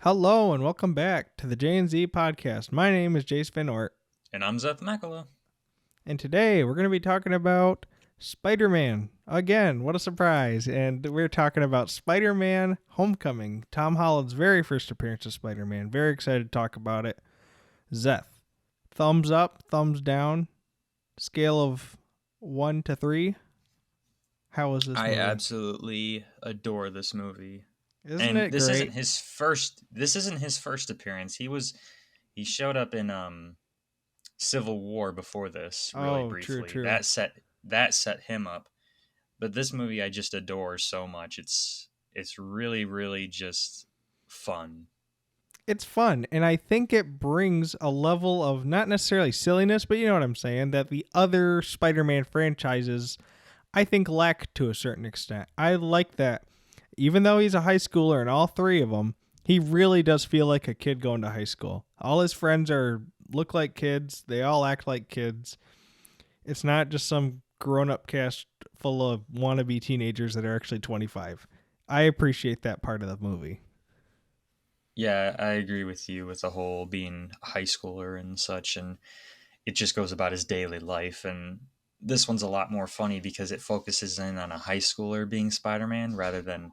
Hello and welcome back to the J&Z podcast. My name is Jace Van Ort, And I'm Zeth Makala. and today we're going to be talking about Spider Man. Again, what a surprise. And we're talking about Spider Man Homecoming, Tom Holland's very first appearance of Spider Man. Very excited to talk about it. Zeth, thumbs up, thumbs down, scale of 1 to 3. How was this I movie? absolutely adore this movie. Isn't And it great? this isn't his first appearance. He showed up in Civil War before this, really Oh, true, briefly. true. That set him up. But this movie I just adore so much. It's really, really just fun. It's fun, and I think it brings a level of not necessarily silliness, but you know what I'm saying, that the other Spider-Man franchises I think lack to a certain extent. I like that. Even though he's a high schooler in all three of them, he really does feel like a kid going to high school. All his friends look like kids. They all act like kids. It's not just some grown-up cast full of wannabe teenagers that are actually 25. I appreciate that part of the movie. Yeah, I agree with you with the whole being a high schooler and such, and it just goes about his daily life. And this one's a lot more funny because it focuses in on a high schooler being Spider-Man rather than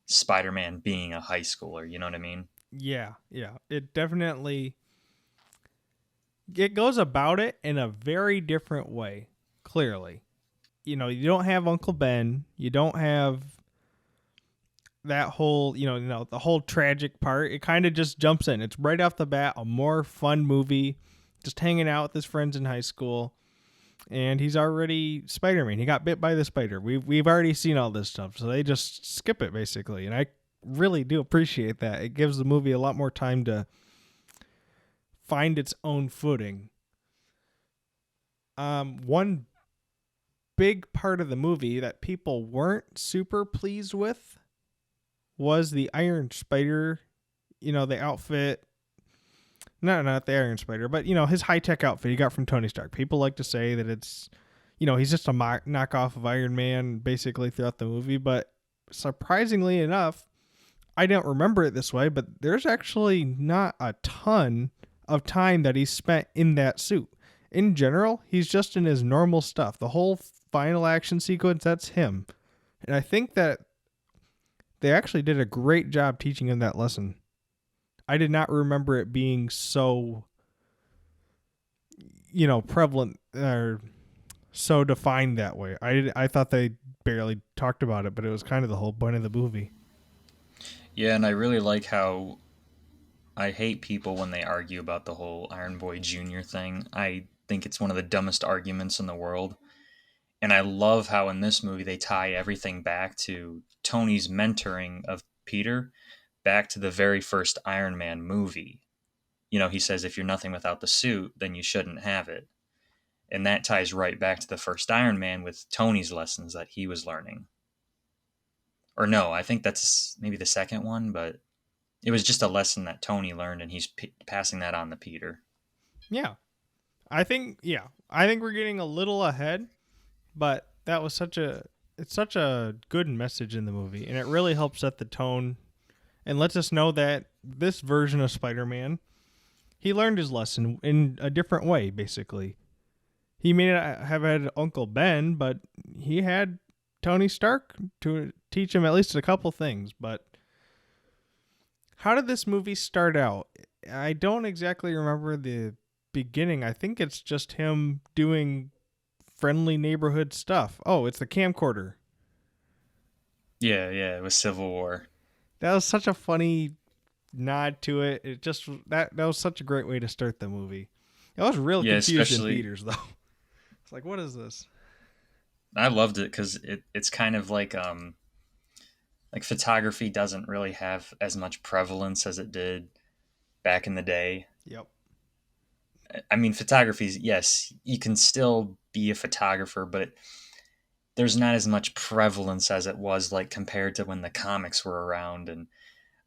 Spider-Man being a high schooler. You know what I mean? Yeah. It definitely it goes about it in a very different way, clearly. You don't have Uncle Ben, you don't have that whole, the whole tragic part. It kind of just jumps in. It's right off the bat a more fun movie, just hanging out with his friends in high school. And he's already Spider-Man. He got bit by the spider. We've already seen all this stuff, so they just skip it basically. And I really do appreciate that. It gives the movie a lot more time to find its own footing. One big part of the movie that people weren't super pleased with was the Iron Spider, the outfit. No, not the Iron Spider, but his high-tech outfit he got from Tony Stark. People like to say that it's, he's just a knockoff of Iron Man basically throughout the movie, but surprisingly enough, I don't remember it this way, but there's actually not a ton of time that he's spent in that suit. In general, he's just in his normal stuff. The whole final action sequence, that's him. And I think that they actually did a great job teaching him that lesson. I did not remember it being so, prevalent or so defined that way. I thought they barely talked about it, but it was kind of the whole point of the movie. Yeah, and I really like how I hate people when they argue about the whole Iron Boy Jr. thing. I think it's one of the dumbest arguments in the world. And I love how in this movie they tie everything back to Tony's mentoring of Peter back to the very first Iron Man movie. He says, if you're nothing without the suit, then you shouldn't have it. And that ties right back to the first Iron Man with Tony's lessons that he was learning. Or no, I think that's maybe the second one, but it was just a lesson that Tony learned, and he's passing that on to Peter. Yeah. I think we're getting a little ahead, but it's such a good message in the movie, and it really helps set the tone and lets us know that this version of Spider-Man, he learned his lesson in a different way, basically. He may not have had Uncle Ben, but he had Tony Stark to teach him at least a couple things. But how did this movie start out? I don't exactly remember the beginning. I think it's just him doing friendly neighborhood stuff. Oh, it's the camcorder. Yeah, it was Civil War. That was such a funny nod to it. It just that was such a great way to start the movie. I was real Yeah, confused in especially theaters though. It's like, what is this? I loved it because it's kind of like photography doesn't really have as much prevalence as it did back in the day. Yep. I mean, photography, yes, you can still be a photographer, but there's not as much prevalence as it was like compared to when the comics were around. And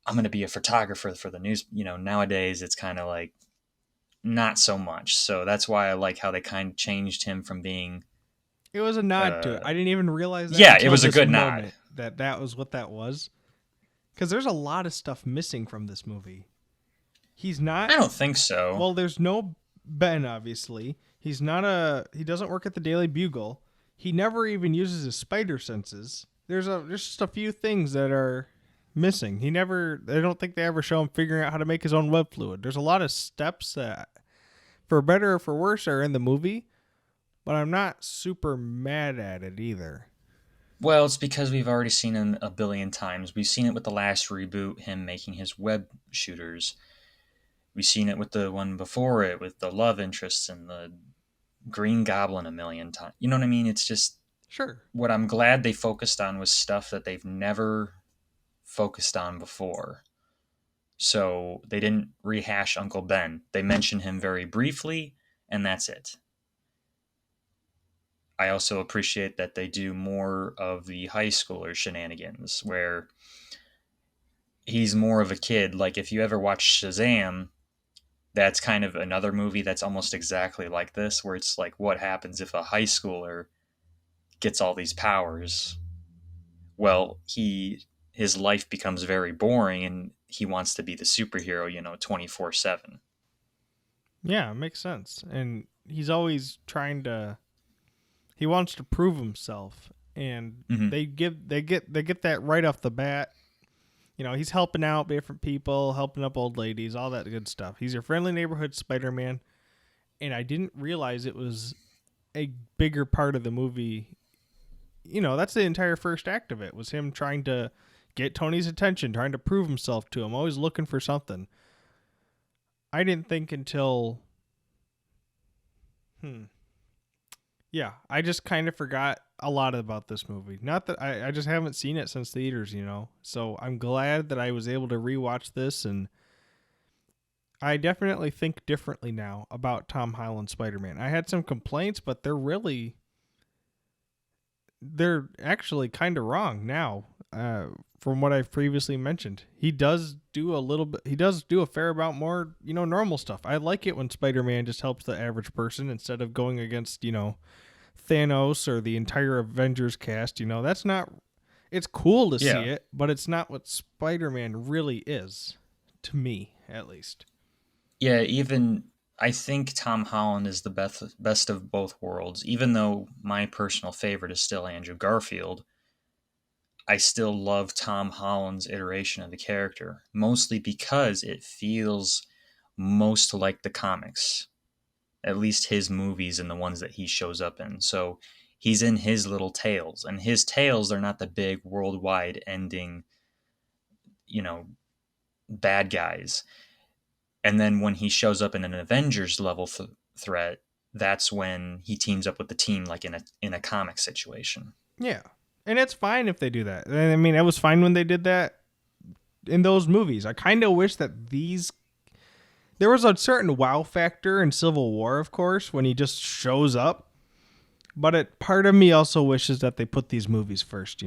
I'm going to be a photographer for the news. Nowadays it's kind of like not so much. So that's why I like how they kind of changed him from being. It was a nod to it. I didn't even realize that Yeah, it until was a this good nod. moment that was what that was. Because there's a lot of stuff missing from this movie. He's not. I don't think so. Well, there's no Ben, obviously. He's not a. He doesn't work at the Daily Bugle. He never even uses his spider senses. There's just a few things that are missing. He never. I don't think they ever show him figuring out how to make his own web fluid. There's a lot of steps that, for better or for worse, are in the movie, but I'm not super mad at it either. Well, it's because we've already seen him a billion times. We've seen it with the last reboot, him making his web shooters. We've seen it with the one before it, with the love interests and the Green Goblin a million times. You know what I mean? It's just Sure. what I'm glad they focused on was stuff that they've never focused on before. So they didn't rehash Uncle Ben. They mention him very briefly, and that's it. I also appreciate that they do more of the high schooler shenanigans where he's more of a kid. Like if you ever watch Shazam, that's kind of another movie that's almost exactly like this, where it's like what happens if a high schooler gets all these powers. Well, his life becomes very boring and he wants to be the superhero, 24/7. Yeah, it makes sense. And he's always trying to. He wants to prove himself, and Mhm. they get that right off the bat. He's helping out different people, helping up old ladies, all that good stuff. He's your friendly neighborhood Spider Man, and I didn't realize it was a bigger part of the movie. That's the entire first act of it, was him trying to get Tony's attention, trying to prove himself to him, always looking for something. I didn't think until yeah, I just kind of forgot a lot about this movie. Not that I just haven't seen it since theaters. So I'm glad that I was able to rewatch this, and I definitely think differently now about Tom Holland Spider Man. I had some complaints, but they're actually kind of wrong now. From what I've previously mentioned, he does do a little bit. He does do a fair amount more, normal stuff. I like it when Spider Man just helps the average person instead of going against, Thanos or the entire Avengers cast. That's not. It's cool to see Yeah. it, but it's not what Spider Man really is, to me at least. Yeah, even I think Tom Holland is the best of both worlds. Even though my personal favorite is still Andrew Garfield, I still love Tom Holland's iteration of the character, mostly because it feels most like the comics, at least his movies and the ones that he shows up in. So he's in his little tales, and his tales are not the big worldwide ending, you know, bad guys. And then when he shows up in an Avengers level threat, that's when he teams up with the team, like in a comic situation. Yeah. And it's fine if they do that. I mean, it was fine when they did that in those movies. I kind of wish that there was a certain wow factor in Civil War, of course, when he just shows up. But part of me also wishes that they put these movies first,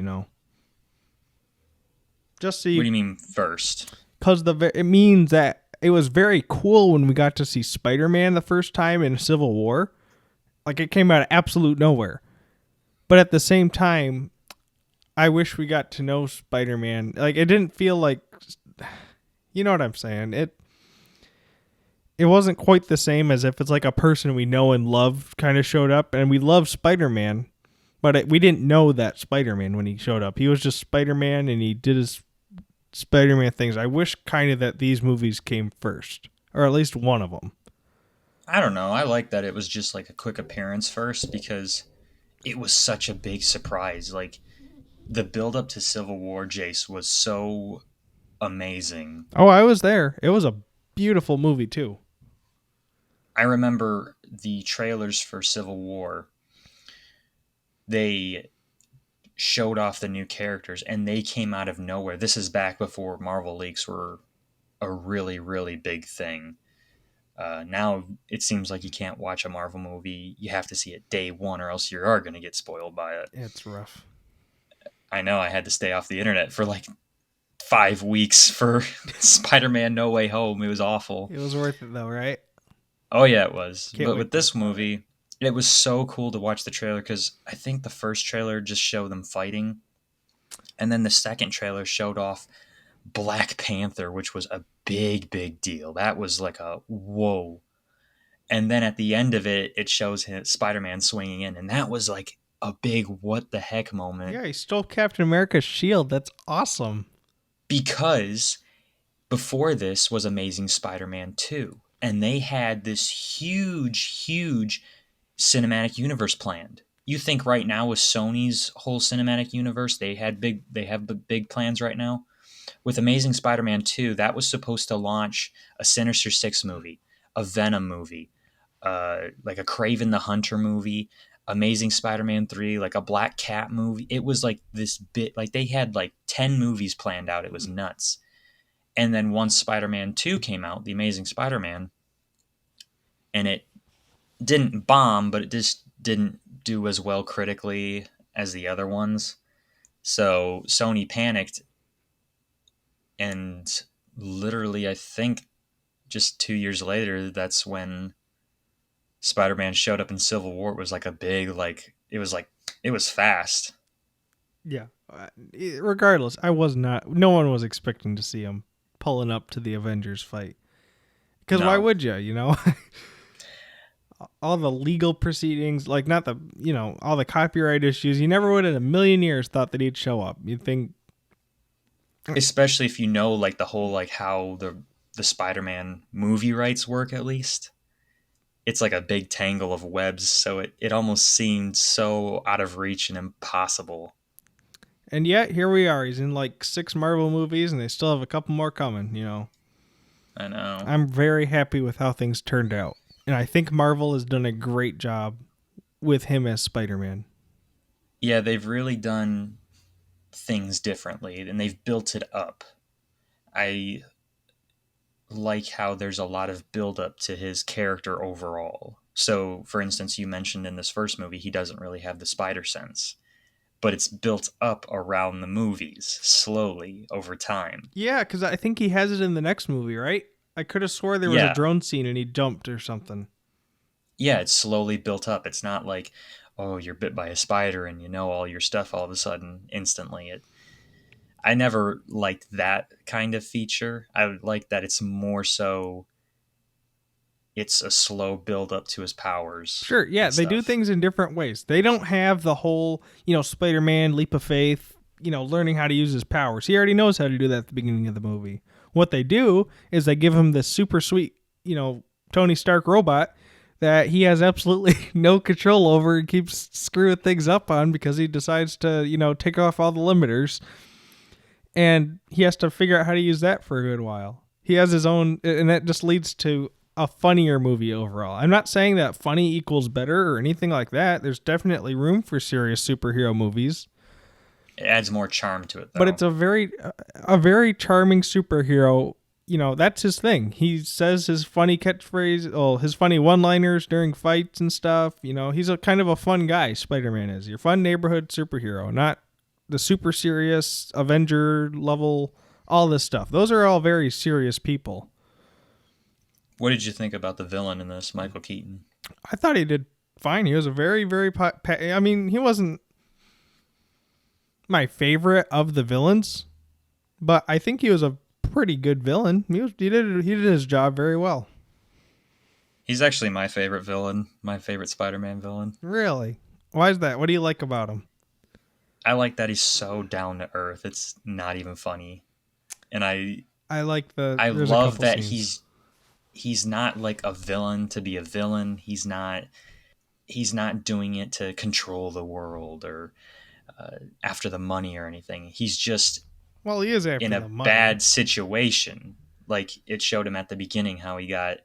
Just so What do you, you mean first? because it means that it was very cool when we got to see Spider-Man the first time in Civil War. Like, it came out of absolute nowhere. But at the same time, I wish we got to know Spider-Man. Like, it didn't feel like, you know what I'm saying? It wasn't quite the same as if it's like a person we know and love kind of showed up, and we love Spider-Man, but we didn't know that Spider-Man when he showed up. He was just Spider-Man, and he did his Spider-Man things. I wish kind of that these movies came first, or at least one of them. I don't know. I like that it was just like a quick appearance first because it was such a big surprise. Like the build up to Civil War, Jace, was so amazing. Oh, I was there. It was a beautiful movie too. I remember the trailers for Civil War. They showed off the new characters and they came out of nowhere. This is back before Marvel leaks were a really, really big thing. Now it seems like you can't watch a Marvel movie. You have to see it day one or else you are going to get spoiled by it. It's rough. I know I had to stay off the internet for like 5 weeks for Spider-Man No Way Home. It was awful. It was worth it though, right? Oh, yeah, it was. Can't But wait with to this talk about movie, it was so cool to watch the trailer because I think the first trailer just showed them fighting. And then the second trailer showed off Black Panther, which was a big, big deal. That was like a whoa. And then at the end of it, it shows Spider Man swinging in, and that was like a big what the heck moment Yeah, he stole Captain America's shield. That's awesome. because before this was Amazing Spider Man 2, and they had this huge, huge cinematic universe planned. You think right now with Sony's whole cinematic universe, they have big plans right now. With Amazing Spider-Man 2, that was supposed to launch a Sinister Six movie, a Venom movie, like a Craven the Hunter movie, Amazing Spider-Man 3, like a Black Cat movie. It was like this bit, like they had like 10 movies planned out. It was nuts. And then once Spider-Man 2 came out, The Amazing Spider-Man, and it didn't bomb, but it just didn't do as well critically as the other ones. So Sony panicked, and literally, I think just 2 years later, that's when Spider-Man showed up in Civil War. It was like a big, it was fast. Yeah. Regardless, I was not. No one was expecting to see him pulling up to the Avengers fight. Because why No, would you? You know, all the legal proceedings, like not the, all the copyright issues. You never would in a million years thought that he'd show up. You'd think, especially if you know like the whole like how the Spider-Man movie rights work. At least it's like a big tangle of webs, so it almost seemed so out of reach and impossible. and yet here we are. He's in like 6 Marvel movies, and they still have a couple more coming. I know. I'm very happy with how things turned out, and I think Marvel has done a great job with him as Spider-Man. Yeah, they've really done things differently and they've built it up. I like how there's a lot of build up to his character overall. So, for instance, you mentioned in this first movie he doesn't really have the spider sense, but it's built up around the movies slowly over time. Yeah, because I think he has it in the next movie, right? I could have swore there was a Yeah, drone scene and he jumped or something. yeah, it's slowly built up. It's not like, oh, you're bit by a spider and you know all your stuff all of a sudden instantly. I never liked that kind of feature. I would like that it's more so it's a slow build up to his powers Sure, yeah, and they do stuff. things in different ways. They don't have the whole, Spider-Man leap of faith, learning how to use his powers. He already knows how to do that at the beginning of the movie. What they do is they give him this super sweet, Tony Stark robot that he has absolutely no control over and keeps screwing things up on because he decides to, take off all the limiters. And he has to figure out how to use that for a good while. He has his own, and that just leads to a funnier movie overall. I'm not saying that funny equals better or anything like that. There's definitely room for serious superhero movies, It adds more charm to it but though. it's a very charming superhero. That's his thing. He says his funny catchphrase, his funny one-liners during fights and stuff. He's a kind of a fun guy. Spider-Man is your fun neighborhood superhero, not the super serious Avenger level. All this stuff. Those are all very serious people. What did you think about the villain in this, Michael Keaton? I thought he did fine. He was a very, very. I mean, he wasn't my favorite of the villains, but I think he was a pretty good villain. He did his job very well. He's actually my favorite villain, my favorite Spider-Man villain. Really? Why is that? What do you like about him? I like that he's so down to earth. It's not even funny. And I like I there's a love couple that scenes. he's not like a villain to be a villain. He's not doing it to control the world or after the money or anything. He's just Well, he is in after a the money. bad situation. Like it showed him at the beginning how he got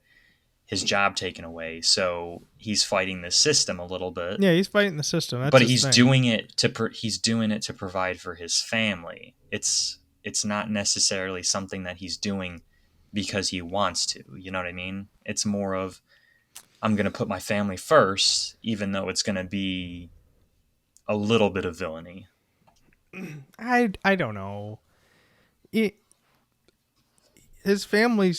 his job taken away. So he's fighting the system a little bit, Yeah, he's fighting the system. That's but his thing. he's doing it to provide for his family. It's not necessarily something that he's doing because he wants to. You know what I mean? It's more of I'm going to put my family first, even though it's going to be a little bit of villainy. I don't know. It, his family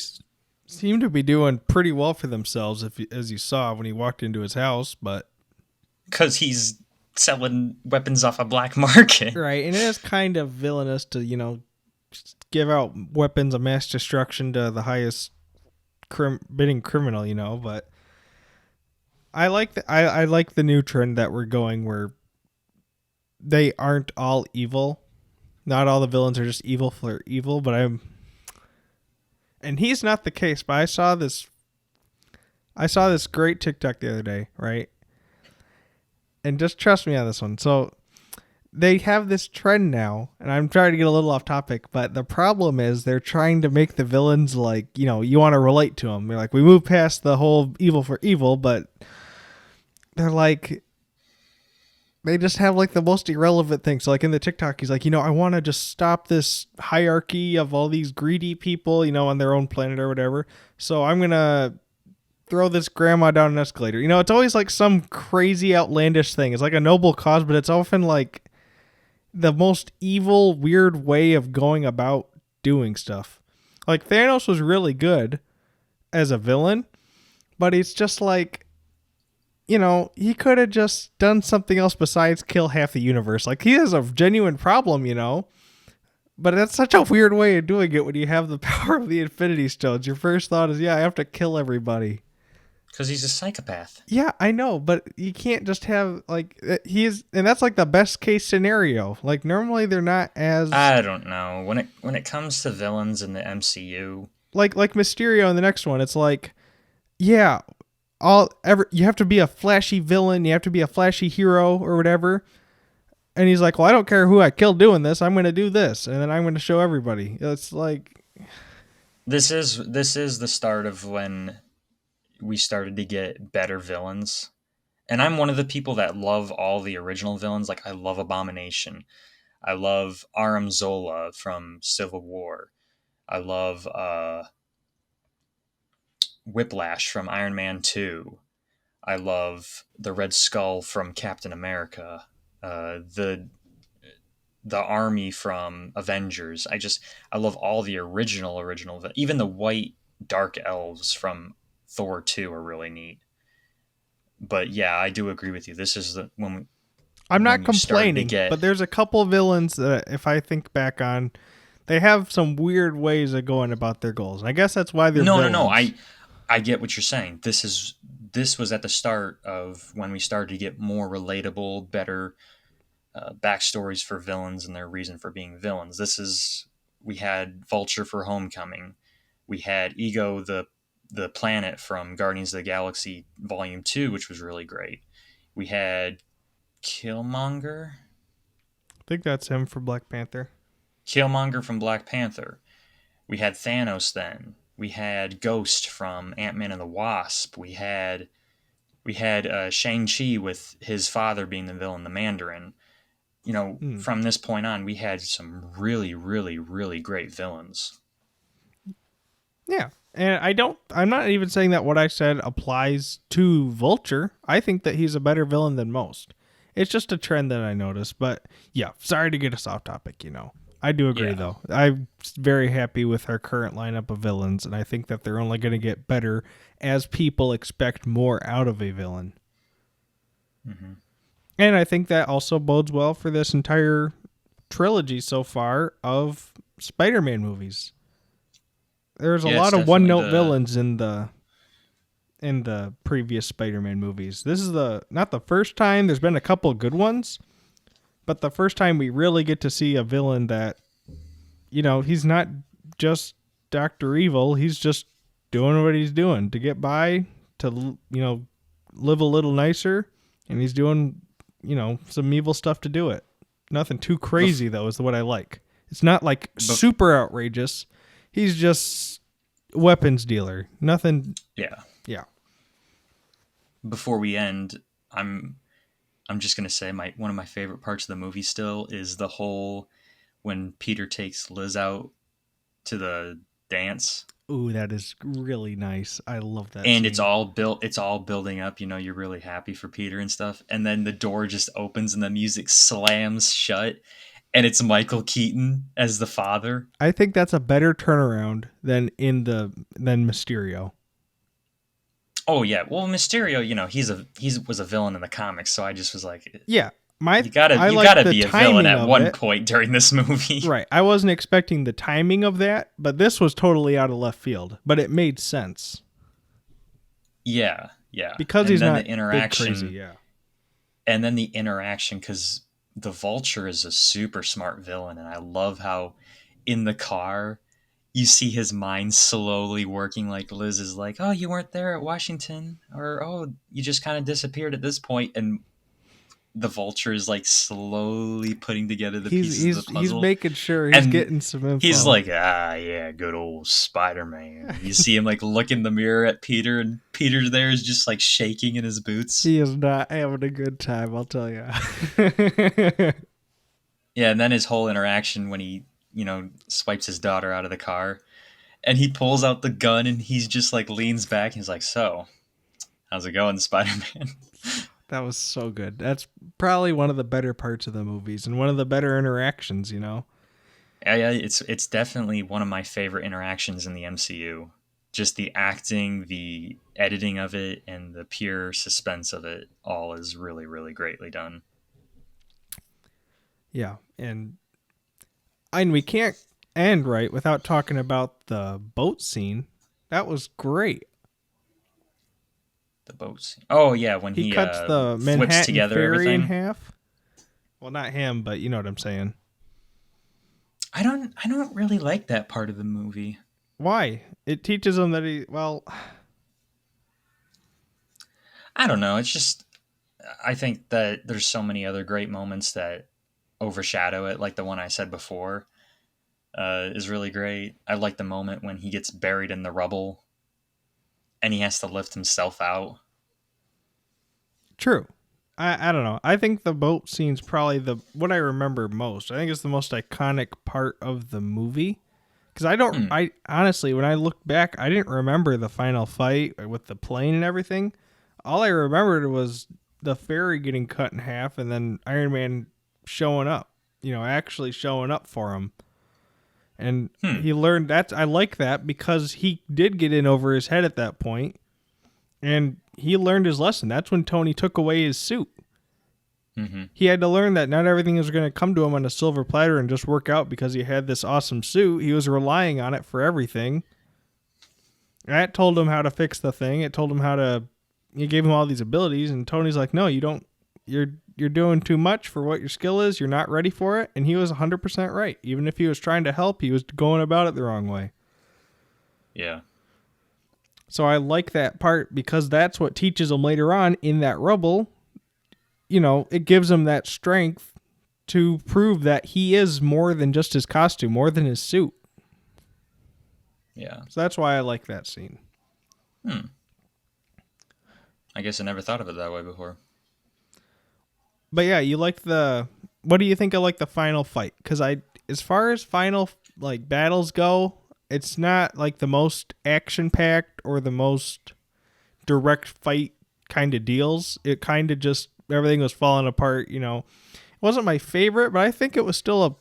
seem to be doing pretty well for themselves, as you saw when he walked into his house. But Because he's selling weapons off a black market. right, and it is kind of villainous to give out weapons of mass destruction to the highest bidding criminal, but I like the new trend that we're going where they aren't all evil. Not all the villains are just evil for evil, and he's not the case, but I saw this great TikTok the other day, right? And just trust me on this one. So they have this trend now, and I'm trying to get a little off topic, but the problem is they're trying to make the villains like, you want to relate to them. They're like, we move past the whole evil for evil, but they're like, they just have like the most irrelevant things. So like in the TikTok, he's like, I want to just stop this hierarchy of all these greedy people, on their own planet or whatever. So I'm going to throw this grandma down an escalator. It's always like some crazy outlandish thing. It's like a noble cause, but it's often like the most evil, weird way of going about doing stuff. Like Thanos was really good as a villain, but it's just like, he could have just done something else besides kill half the universe. Like he has a genuine problem, but that's such a weird way of doing it when you have the power of the Infinity Stones. Your first thought is, I have to kill everybody. Because he's a psychopath. Yeah, I know, but you can't just have like and that's like the best case scenario. Like normally they're not as. I don't know when it comes to villains in the MCU. Like Mysterio in the next one, it's like, yeah, you have to be a flashy villain, you have to be a flashy hero or whatever. And he's like, well, I don't care who I kill doing this. I'm going to do this, and then I'm going to show everybody. It's like this is the start of when we started to get better villains. And I'm one of the people that love all the original villains. Like I love Abomination. I love Aram Zola from Civil War. I love Whiplash from Iron Man 2. I love the Red Skull from Captain America. The army from Avengers. I love all the original, even the white dark elves from Thor 2 are really neat. But yeah, I do agree with you. This is I'm not complaining, but there's a couple villains that if I think back on, they have some weird ways of going about their goals. And I guess that's why they're villains. No. I get what you're saying. This was at the start of when we started to get more relatable, better backstories for villains and their reason for being villains. We had Vulture for Homecoming. We had Ego the planet from Guardians of the Galaxy Volume 2, which was really great. We had Killmonger. I think that's him for Black Panther. Killmonger from Black Panther. We had Thanos then. We had Ghost from Ant-Man and the Wasp. We had Shang-Chi with his father being the villain, the Mandarin. From this point on, we had some really, really, really great villains. Yeah. And I'm not even saying that what I said applies to Vulture. I think that he's a better villain than most. It's just a trend that I noticed. But yeah, sorry to get us off topic, I do agree, though. I'm very happy with our current lineup of villains, and I think that they're only going to get better as people expect more out of a villain. Mm-hmm. And I think that also bodes well for this entire trilogy so far of Spider Man movies. There's a lot of one-note villains in the previous Spider-Man movies. This is not the first time. There's been a couple good ones, but the first time we really get to see a villain that, he's not just Dr. Evil. He's just doing what he's doing to get by, to, live a little nicer, and he's doing, some evil stuff to do it. Nothing too crazy, though, is what I like. It's not like super outrageous. He's just weapons dealer. Nothing. Yeah. Yeah. Before we end, I'm just gonna say one of my favorite parts of the movie still is the whole when Peter takes Liz out to the dance. Ooh, that is really nice. I love that. And scene. It's all building up. You're really happy for Peter and stuff. And then the door just opens and the music slams shut. And it's Michael Keaton as the father. I think that's a better turnaround than Mysterio. Oh yeah, well Mysterio, he was a villain in the comics, so I just was like, yeah, My I you like gotta the be a villain timing at of one it. point during this movie. Right. I wasn't expecting the timing of that, but this was totally out of left field. But it made sense Yeah, yeah. because And he's then the not big crazy. interaction, Yeah. because the Vulture is a super smart villain, and I love how in the car you see his mind slowly working. Like Liz is like, "Oh, you weren't there at Washington," or "Oh, you just kind of disappeared at this point," and the Vulture is like slowly putting together the He's pieces of the he's he's puzzle, making sure he's and getting some he's info. like, "Ah, yeah, good old Spider Man." You see him like look in the mirror at Peter, and Peter there is just like shaking in his boots. He is not having a good time, I'll tell you. Yeah, and then his whole interaction when he, swipes his daughter out of the car, and he pulls out the gun, and he's just like leans back, and he's like, "So, how's it going, Spider Man?" That was so good. That's probably one of the better parts of the movies and one of the better interactions, Yeah, it's definitely one of my favorite interactions in the MCU. Just the acting, the editing of it, and the pure suspense of it all is really, really greatly done. Yeah. And we can't end right without talking about the boat scene. That was great. The boats. Oh yeah, when He he cuts the flips Manhattan together ferry in everything. half. Well, not him, but you know what I'm saying. I don't really like that part of the movie. Why? It teaches him that I don't know. It's just I think that there's so many other great moments that overshadow it, like the one I said before, is really great. I like the moment when he gets buried in the rubble and he has to lift himself out. true. I don't know. I think the boat scene's probably the what I remember most. I think it's the most iconic part of the movie. Because Hmm. I honestly, when I look back, I didn't remember the final fight with the plane and everything. All I remembered was the ferry getting cut in half and then Iron Man showing up, actually showing up for him. And Hmm. he learned that. I like that because he did get in over his head at that point and he learned his lesson. That's when Tony took away his suit. Mm-hmm. He had to learn that not everything was going to come to him on a silver platter and just work out because he had this awesome suit. He was relying on it for everything. That told him how to fix the thing. It told him how to. It gave him all these abilities, and Tony's like, "No, you don't. You're doing too much for what your skill is. You're not ready for it." And he was 100% right. Even if he was trying to help, he was going about it the wrong way. Yeah. So I like that part because that's what teaches him later on in that rubble. It gives him that strength to prove that he is more than just his costume, more than his suit. Yeah. So that's why I like that scene. Hmm. I guess I never thought of it that way before. But yeah, you like the. What do you think of like the final fight? Because as far as final like battles go, it's not like the most action packed or the most direct fight kind of deals. It kind of just everything was falling apart. It wasn't my favorite, but I think it was still a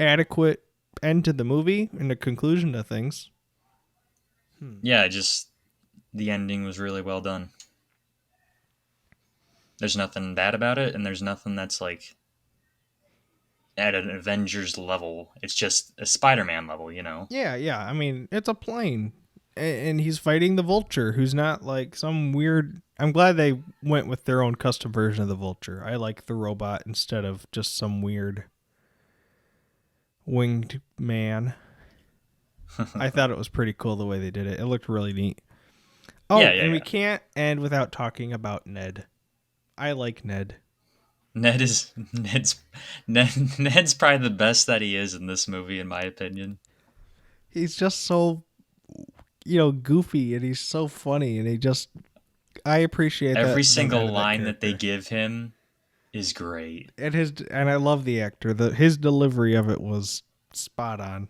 adequate end to the movie and a conclusion to things. Yeah, just the ending was really well done. There's nothing bad about it, and there's nothing that's like at an Avengers level. It's just a Spider-Man level. Yeah, yeah. I mean, it's a plane, and he's fighting the Vulture, who's not like some weird. I'm glad they went with their own custom version of the Vulture. I like the robot instead of just some weird winged man. I thought it was pretty cool the way they did it. It looked really neat. Yeah, Oh, yeah, and we yeah. can't end without talking about Ned. I like Ned. Ned's probably the best that he is in this movie, in my opinion. He's just so goofy and he's so funny and I appreciate Every them single added that line that they character. give him is great. And I love the actor. His delivery of it was spot on.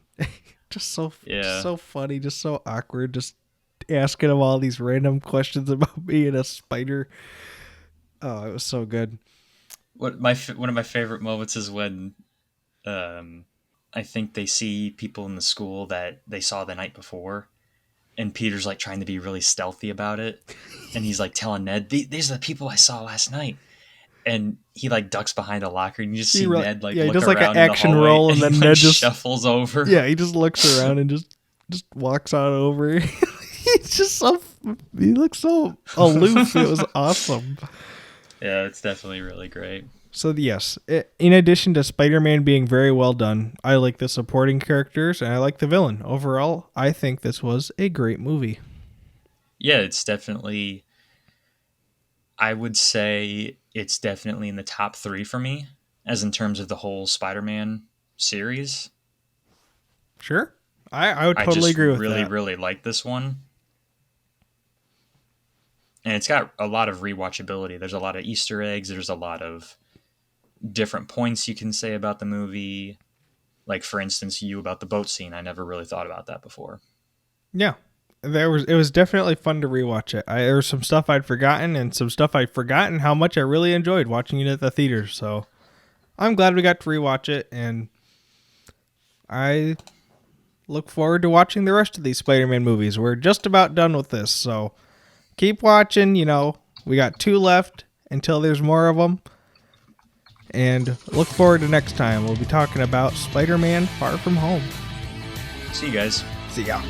Just Yeah. so funny, just so awkward, just asking him all these random questions about being a spider. Oh, it was so good. One of my favorite moments is when um, I think they see people in the school that they saw the night before, and Peter's like trying to be really stealthy about it, and he's like telling Ned, "These are the people I saw last night," and he like ducks behind a locker, and you just He see Ned like he look does like around an in the action hallway, roll, and and he then like Ned just shuffles over. he just looks around and just walks on over. He's just he looks so aloof. It was awesome. Yeah, it's definitely really great. So yes, in addition to Spider-Man being very well done, I like the supporting characters and I like the villain. Overall, I think this was a great movie. Yeah, it's definitely. I would say it's definitely in the top 3 for me, as in terms of the whole Spider-Man series. Sure, I would I totally just agree with really, that. really like this one. And it's got a lot of rewatchability. There's a lot of Easter eggs. There's a lot of different points you can say about the movie. Like, for instance, you about the boat scene. I never really thought about that before. Yeah, it was definitely fun to rewatch it. There was some stuff I'd forgotten and some stuff I'd forgotten how much I really enjoyed watching it at the theater. So I'm glad we got to rewatch it, and I look forward to watching the rest of these Spider-Man movies. We're just about done with this, so keep watching. We got 2 left until there's more of them. And look forward to next time. We'll be talking about Spider-Man Far From Home. See you guys. See ya.